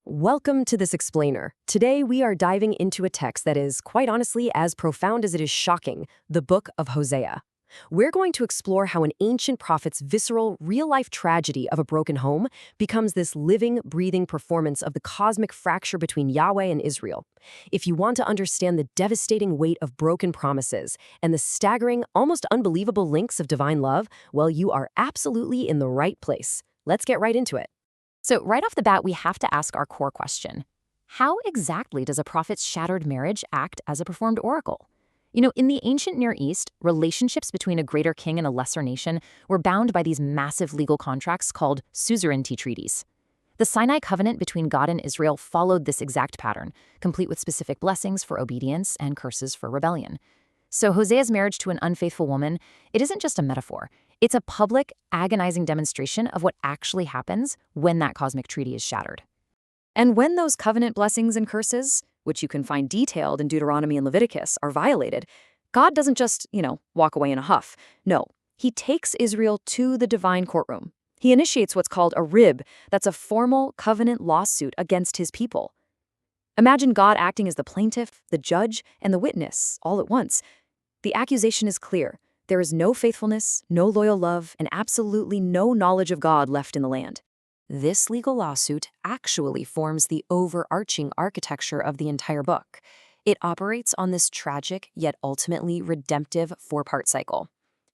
Welcome to this explainer. Today we are diving into a text that is, quite honestly, as profound as it is shocking, the book of Hosea. We're going to explore how an ancient prophet's visceral, real-life tragedy of a broken home becomes this living, breathing performance of the cosmic fracture between Yahweh and Israel. If you want to understand the devastating weight of broken promises and the staggering, almost unbelievable links of divine love, well, you are absolutely in the right place. Let's get right into it. So right off the bat, we have to ask our core question. How exactly does a prophet's shattered marriage act as a performed oracle? In the ancient Near East, relationships between a greater king and a lesser nation were bound by these massive legal contracts called suzerainty treaties. The Sinai covenant between God and Israel followed this exact pattern, complete with specific blessings for obedience and curses for rebellion. So Hosea's marriage to an unfaithful woman, it isn't just a metaphor. It's a public, agonizing demonstration of what actually happens when that cosmic treaty is shattered. And when those covenant blessings and curses, which you can find detailed in Deuteronomy and Leviticus, are violated, God doesn't just, walk away in a huff. No, he takes Israel to the divine courtroom. He initiates what's called a rib, that's a formal covenant lawsuit against his people. Imagine God acting as the plaintiff, the judge, and the witness all at once. The accusation is clear. There is no faithfulness, no loyal love, and absolutely no knowledge of God left in the land. This legal lawsuit actually forms the overarching architecture of the entire book. It operates on this tragic yet ultimately redemptive four-part cycle.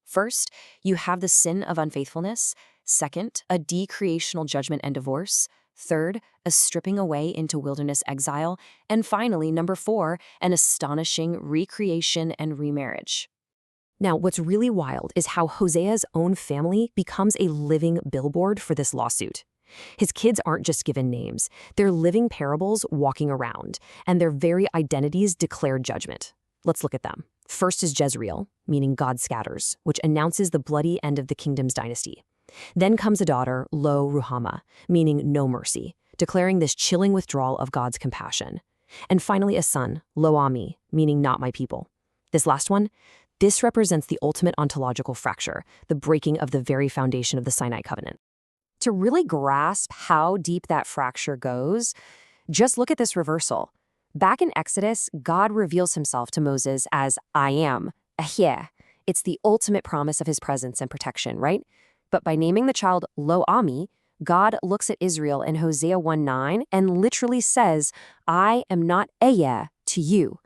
First, you have the sin of unfaithfulness. Second, a decreational judgment and divorce. Third, a stripping away into wilderness exile. And finally, number 4, an astonishing recreation and remarriage. Now, what's really wild is how Hosea's own family becomes a living billboard for this lawsuit. His kids aren't just given names. They're living parables walking around, and their very identities declare judgment. Let's look at them. First is Jezreel, meaning God scatters, which announces the bloody end of the kingdom's dynasty. Then comes a daughter, Lo Ruhama, meaning no mercy, declaring this chilling withdrawal of God's compassion. And finally a son, Lo Ami, meaning not my people. This last one, this represents the ultimate ontological fracture, the breaking of the very foundation of the Sinai covenant. To really grasp how deep that fracture goes, just look at this reversal. Back in Exodus, God reveals himself to Moses as I am, Ehyeh. It's the ultimate promise of his presence and protection, right? But by naming the child Lo Ami, God looks at Israel in Hosea 1:9 and literally says, I am not Ehyeh to you.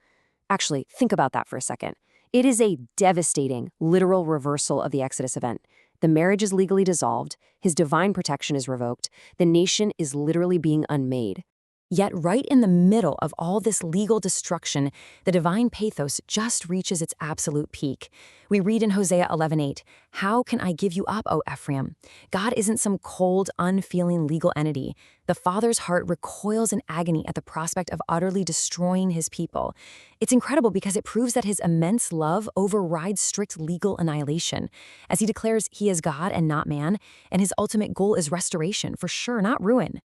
Actually, think about that for a second. It is a devastating, literal reversal of the Exodus event. The marriage is legally dissolved, his divine protection is revoked, the nation is literally being unmade. Yet right in the middle of all this legal destruction, the divine pathos just reaches its absolute peak. We read in Hosea 11:8, How can I give you up, O Ephraim? God isn't some cold, unfeeling legal entity. The father's heart recoils in agony at the prospect of utterly destroying his people. It's incredible because it proves that his immense love overrides strict legal annihilation, as he declares he is God and not man, and his ultimate goal is restoration, for sure, not ruin.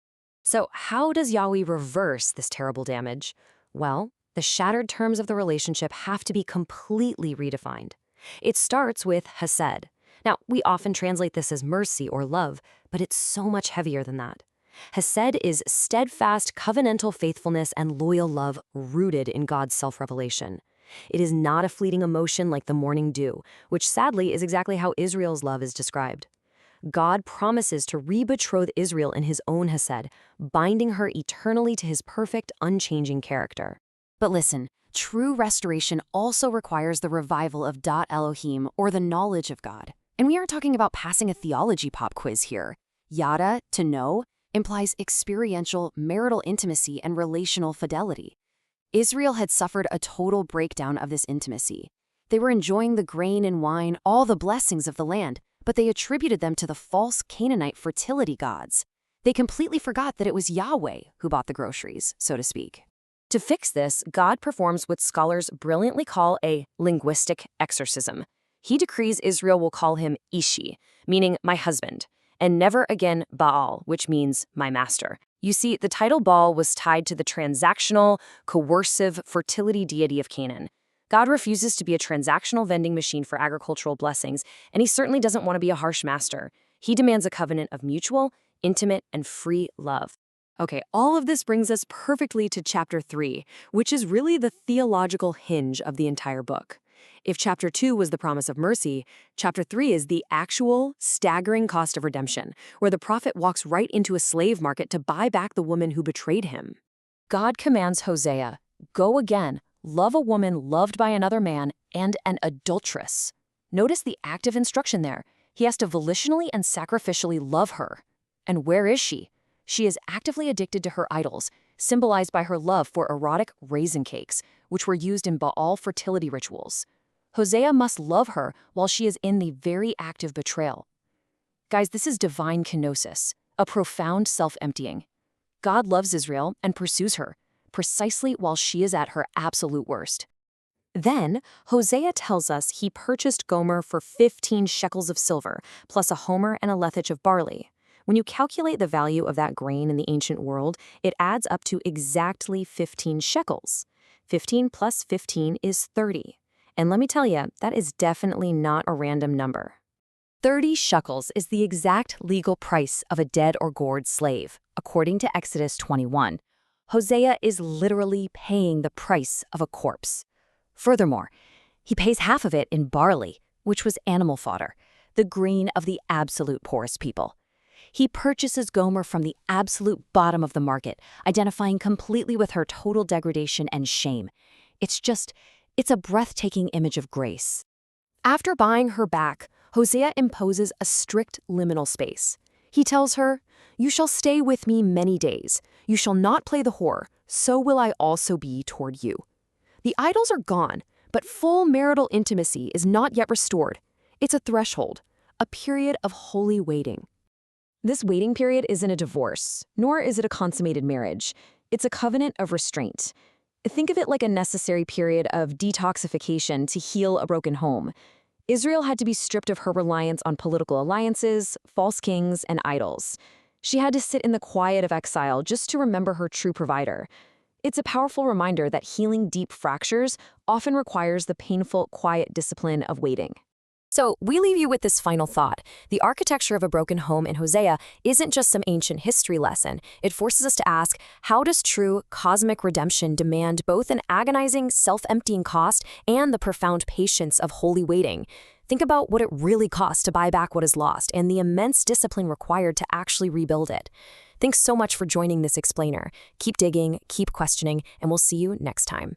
So how does Yahweh reverse this terrible damage? Well, the shattered terms of the relationship have to be completely redefined. It starts with hesed. Now, we often translate this as mercy or love, but it's so much heavier than that. Hesed is steadfast, covenantal faithfulness and loyal love rooted in God's self-revelation. It is not a fleeting emotion like the morning dew, which sadly is exactly how Israel's love is described. God promises to re-betroth Israel in his own hesed, binding her eternally to his perfect, unchanging character. But listen, true restoration also requires the revival of Dat Elohim, or the knowledge of God. And we aren't talking about passing a theology pop quiz here. Yada, to know, implies experiential, marital intimacy and relational fidelity. Israel had suffered a total breakdown of this intimacy. They were enjoying the grain and wine, all the blessings of the land, but they attributed them to the false Canaanite fertility gods. They completely forgot that it was Yahweh who bought the groceries, so to speak. To fix this, God performs what scholars brilliantly call a linguistic exorcism. He decrees Israel will call him Ishi, meaning my husband, and never again Baal, which means my master. You see, the title Baal was tied to the transactional, coercive fertility deity of Canaan. God refuses to be a transactional vending machine for agricultural blessings, and he certainly doesn't want to be a harsh master. He demands a covenant of mutual, intimate, and free love. Okay, all of this brings us perfectly to chapter 3, which is really the theological hinge of the entire book. If chapter 2 was the promise of mercy, chapter 3 is the actual, staggering cost of redemption, where the prophet walks right into a slave market to buy back the woman who betrayed him. God commands Hosea, "Go again, love a woman loved by another man and an adulteress." Notice the active instruction there. He has to volitionally and sacrificially love her. And where is she? She is actively addicted to her idols, symbolized by her love for erotic raisin cakes, which were used in Baal fertility rituals. Hosea must love her while she is in the very act of betrayal. Guys, this is divine kenosis, a profound self-emptying. God loves Israel and pursues her, precisely while she is at her absolute worst. Then, Hosea tells us he purchased Gomer for 15 shekels of silver, plus a homer and a lethech of barley. When you calculate the value of that grain in the ancient world, it adds up to exactly 15 shekels. 15 plus 15 is 30. And let me tell you, that is definitely not a random number. 30 shekels is the exact legal price of a dead or gored slave, according to Exodus 21. Hosea is literally paying the price of a corpse. Furthermore, he pays half of it in barley, which was animal fodder, the grain of the absolute poorest people. He purchases Gomer from the absolute bottom of the market, identifying completely with her total degradation and shame. It's a breathtaking image of grace. After buying her back, Hosea imposes a strict liminal space. He tells her, "You shall stay with me many days. You shall not play the whore, so will I also be toward you." The idols are gone, but full marital intimacy is not yet restored. It's a threshold, a period of holy waiting. This waiting period isn't a divorce, nor is it a consummated marriage. It's a covenant of restraint. Think of it like a necessary period of detoxification to heal a broken home. Israel had to be stripped of her reliance on political alliances, false kings, and idols. She had to sit in the quiet of exile just to remember her true provider. It's a powerful reminder that healing deep fractures often requires the painful, quiet discipline of waiting. So, we leave you with this final thought. The architecture of a broken home in Hosea isn't just some ancient history lesson. It forces us to ask, how does true cosmic redemption demand both an agonizing, self-emptying cost and the profound patience of holy waiting? Think about what it really costs to buy back what is lost and the immense discipline required to actually rebuild it. Thanks so much for joining this explainer. Keep digging, keep questioning, and we'll see you next time.